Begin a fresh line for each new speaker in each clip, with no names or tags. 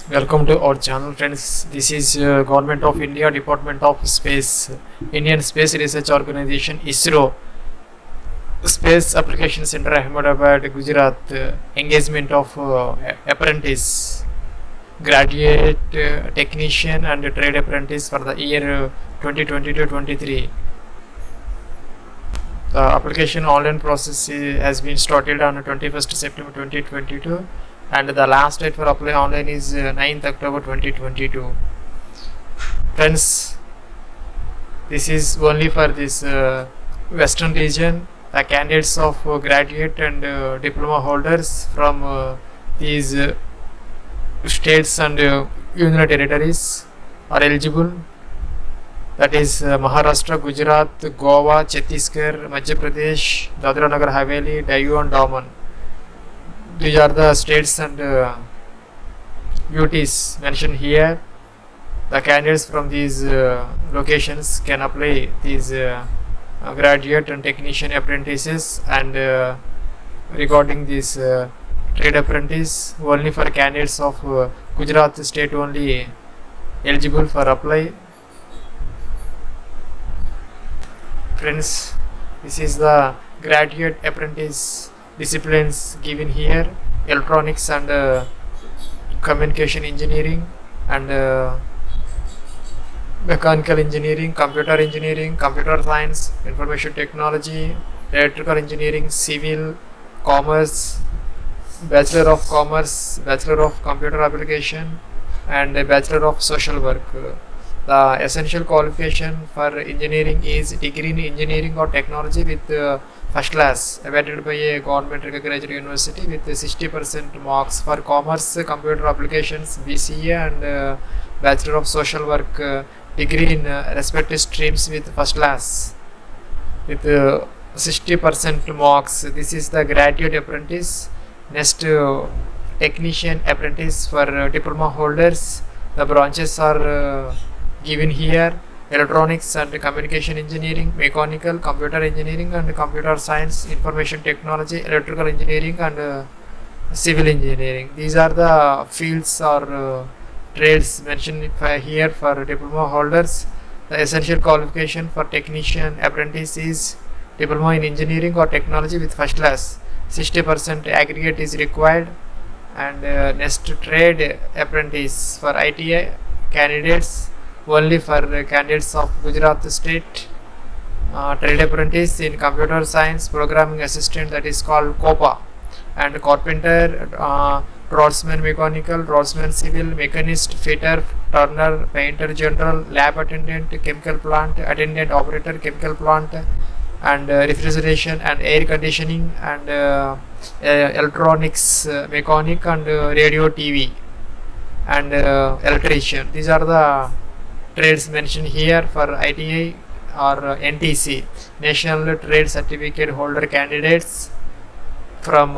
Welcome to our channel, friends. This is Government of India Department of Space, Indian Space Research Organization, ISRO Space Application Center, Ahmedabad, Gujarat. Engagement of apprentice, graduate, technician and trade apprentice for the year 2022-23. The application online process has been started on 21st September 2022, and the last date for apply online is 9th October 2022. Friends, this is only for this western region. The candidates of graduate and diploma holders from these states and union territories are eligible. That is Maharashtra, Gujarat, Goa, Chhattisgarh, Madhya Pradesh, Dadra Nagar Haveli, Dayu and Daman. These are the states and UTs mentioned here. The candidates from these locations can apply these graduate and technician apprentices, and regarding this trade apprentice, only for candidates of Gujarat state only eligible for apply. Friends, this is the graduate apprentice disciplines given here: electronics and communication engineering, and mechanical engineering, computer science, information technology, electrical engineering, civil, commerce, bachelor of commerce, bachelor of computer application, and a bachelor of social work. The essential qualification for engineering is degree in engineering or technology with first class, awarded by a government recognized university with 60% marks. For commerce, computer applications, BCA, and bachelor of social work, degree in respective streams with first class with 60% marks. This is the graduate apprentice. Next, technician apprentice for diploma holders. The branches are given here: electronics and communication engineering, mechanical, computer engineering and computer science, information technology, electrical engineering and civil engineering. These are the fields or trades mentioned here for diploma holders. The essential qualification for technician apprentice is diploma in engineering or technology with first class. 60% aggregate is required. And next, trade apprentice for ITI candidates, only for candidates of Gujarat state. Trade apprentice in computer science, programming assistant, that is called COPA, and carpenter, draughtsman mechanical, draughtsman civil, mechanist, fitter, turner, painter general, lab attendant, chemical plant attendant, operator, chemical plant, and refrigeration and air conditioning, and electronics mechanic, and radio, TV, and electrician. These are the trades mentioned here for ITI or NTC, National Trade Certificate Holder candidates from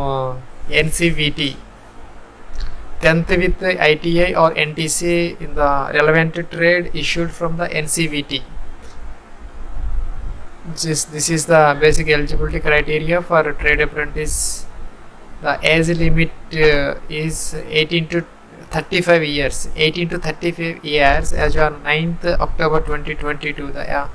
NCVT. 10th with ITI or NTC in the relevant trade issued from the NCVT. This is the basic eligibility criteria for trade apprentice. The age limit is 18 to 35 years. 18 to 35 years as on 9th October 2022. The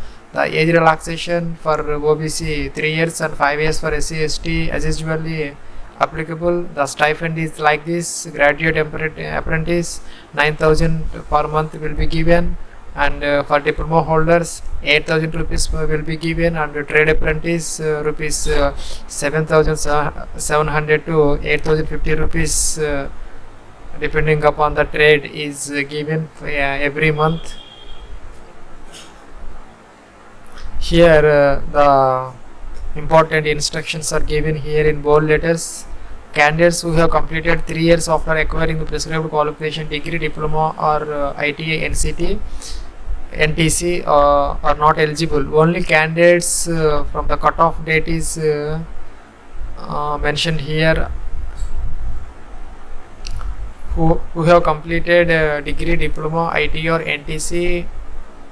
age relaxation for OBC 3 years and 5 years for SC/ST as usually applicable. The stipend is like this: graduate apprentice 9,000 per month will be given, and for diploma holders 8,000 rupees will be given, and trade apprentice rupees 7,700 to 8,050 rupees depending upon the trade is given every month. Here the important instructions are given here in bold letters. Candidates who have completed 3 years after acquiring the prescribed qualification, degree, diploma or ITI, NCT, NTC are not eligible. Only candidates from the cutoff date is mentioned here, who have completed degree, diploma, ITI or NTC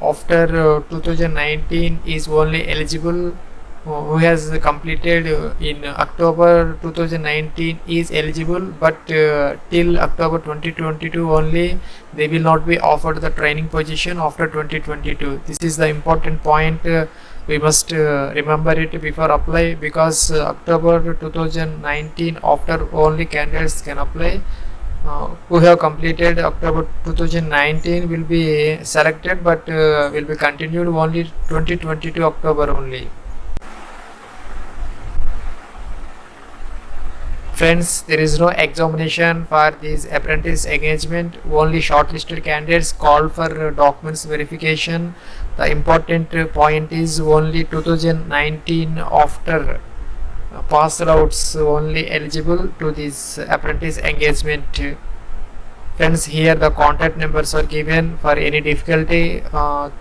after 2019 is only eligible. who has completed in October 2019 is eligible, but till October 2022 only they will not be offered the training position after 2022. This is the important point. We must remember it before apply, because October 2019 after only candidates can apply. Who have completed October 2019 will be selected, but will be continued only 2022 October only. Friends, there is no examination for this apprentice engagement. Only shortlisted candidates called for documents verification. The important point is only 2019 after passed outs only eligible to this apprentice engagement. Friends, here the contact numbers are given. For any difficulty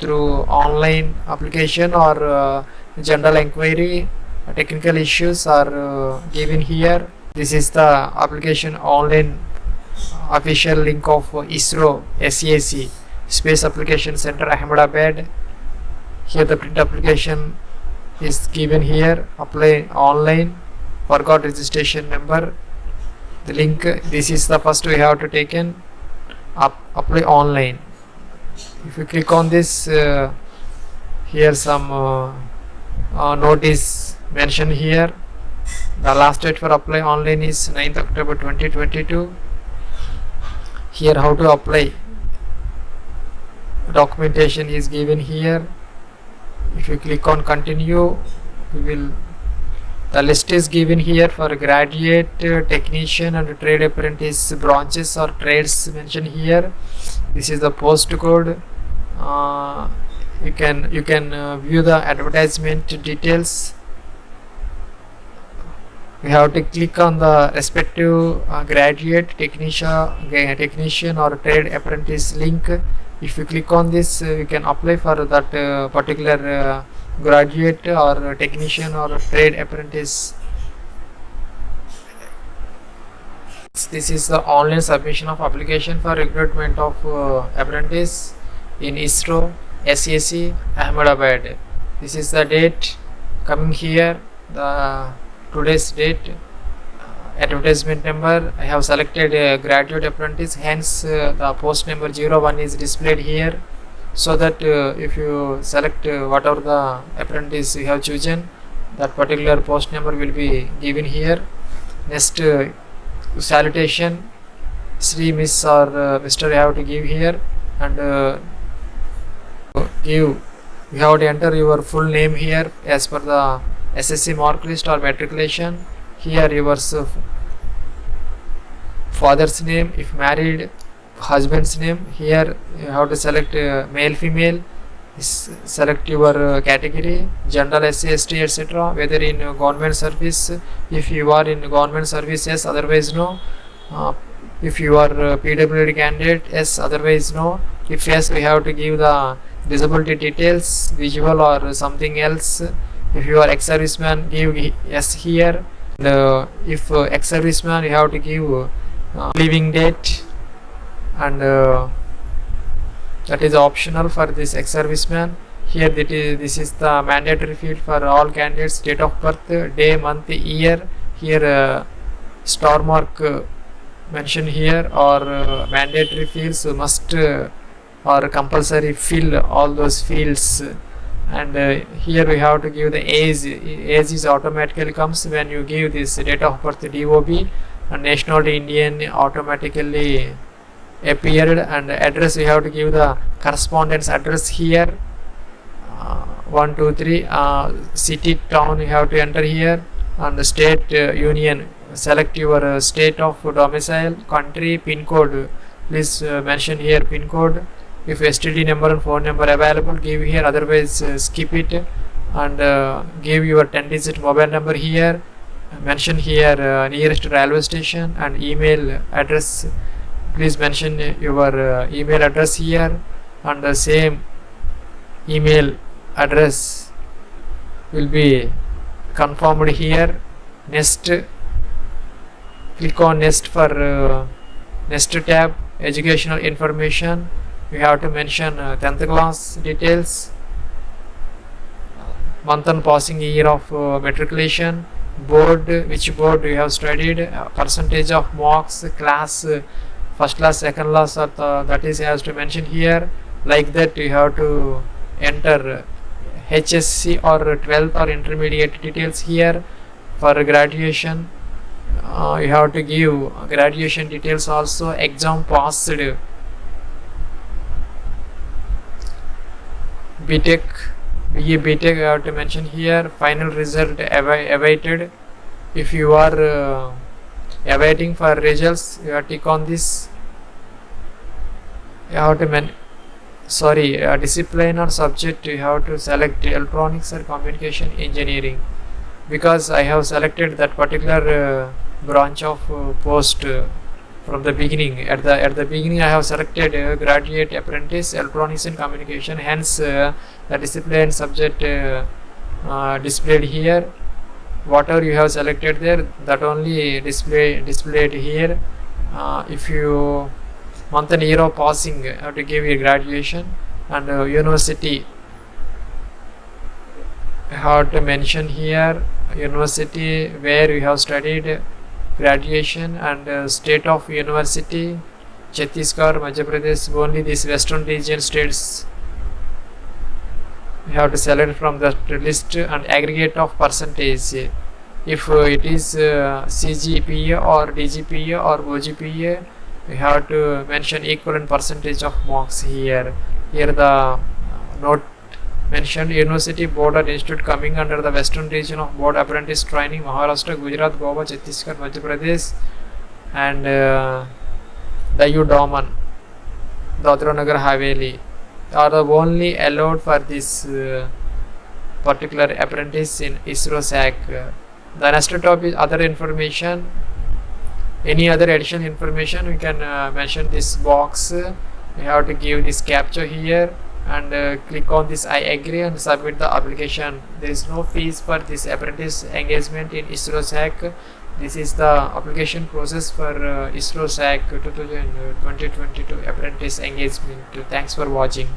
through online application or general inquiry, technical issues are given here. This is the application online official link of ISRO SAC Space Application Center, Ahmedabad. Here the print application is given here. Apply online. Forgot registration number. The link. This is the first we have to taken. Apply online. If you click on this, here some notice mentioned here. The last date for apply online is 9th October 2022. Here how to apply. Documentation is given here. If you click on continue, the list is given here for graduate, technician and trade apprentice branches or trades mentioned here. This is the post code. You can view the advertisement details. We have to click on the respective graduate, technician or trade apprentice link. If you click on this, you can apply for that particular graduate or technician or trade apprentice. This is the online submission of application for recruitment of apprentice in ISRO SAC Ahmedabad. This is the date coming here. The today's date, advertisement number. I have selected graduate apprentice, hence the post number 01 is displayed here, so that if you select whatever the apprentice you have chosen, that particular post number will be given here. Next, salutation, Sri, Miss or Mr. you have to give here, and you have to enter your full name here as per the SSC mark list or matriculation. Here your father's name, if married, husband's name. Here you have to select male, female. Select your category, general, SC, ST, etc. Whether in government service, if you are in government service, yes, otherwise no. If you are PWD candidate, yes, otherwise no. If yes, we have to give the disability details, visual or something else. If you are ex-serviceman, give yes here. And if ex-serviceman, you have to give leaving date, and that is optional for this ex-serviceman. Here this is the mandatory field for all candidates: date of birth, day, month, year. Here star mark mentioned here, or mandatory fields must or compulsory fill all those fields. And here we have to give the age. Age is automatically comes when you give this date of birth DOB, and nationality Indian automatically appeared. And address, we have to give the correspondence address here, 1 2 3. City, town you have to enter here, and the state, union, select your state of domicile, country, pin code, please mention here pin code. If STD number and phone number available, give here, otherwise skip it. And give your 10-digit mobile number here, mention here nearest railway station, and email address, please mention your email address here, and the same email address will be confirmed here. Next, click on next for next tab, educational information. You have to mention 10th class details. month and passing year of matriculation, board, which board you have studied, percentage of marks, class, first class, second class, or that is has to mention here. Like that you have to enter HSC or 12th or intermediate details here. For graduation, you have to give graduation details also, exam passed. BTech, BE BTech you have to mention here, final result awaited. If you are awaiting for results, you have to tick on this. You have to discipline or subject, you have to select electronics or communication engineering, because I have selected that particular branch of post from the beginning. At the beginning I have selected graduate apprentice electronics and communication, hence the discipline subject displayed here. Whatever you have selected there, that only displayed here. If you month and year of passing, you have to give your graduation, and university you have to mention here, university where you have studied, graduation, and state of university, Chhattisgarh, Madhya Pradesh, only these western region states you have to select from the list, and aggregate of percentage. If it is CGPA or DGPA or OGPA, you have to mention equivalent percentage of marks here. Here the note mentioned, university, board or institute coming under the western region of board apprentice training, Maharashtra, Gujarat, Goa, Chhattisgarh, Madhya Pradesh, and Dayu Daman, Dadra Nagar Haveli are the only allowed for this particular apprentice in ISRO SAC. The next top is other information. Any other additional information, we can mention this box. We have to give this captcha here, and click on this I agree and submit the application. There is no fees for this apprentice engagement in ISRO SAC. This is the application process for ISRO SAC 2022 apprentice engagement. Thanks for watching.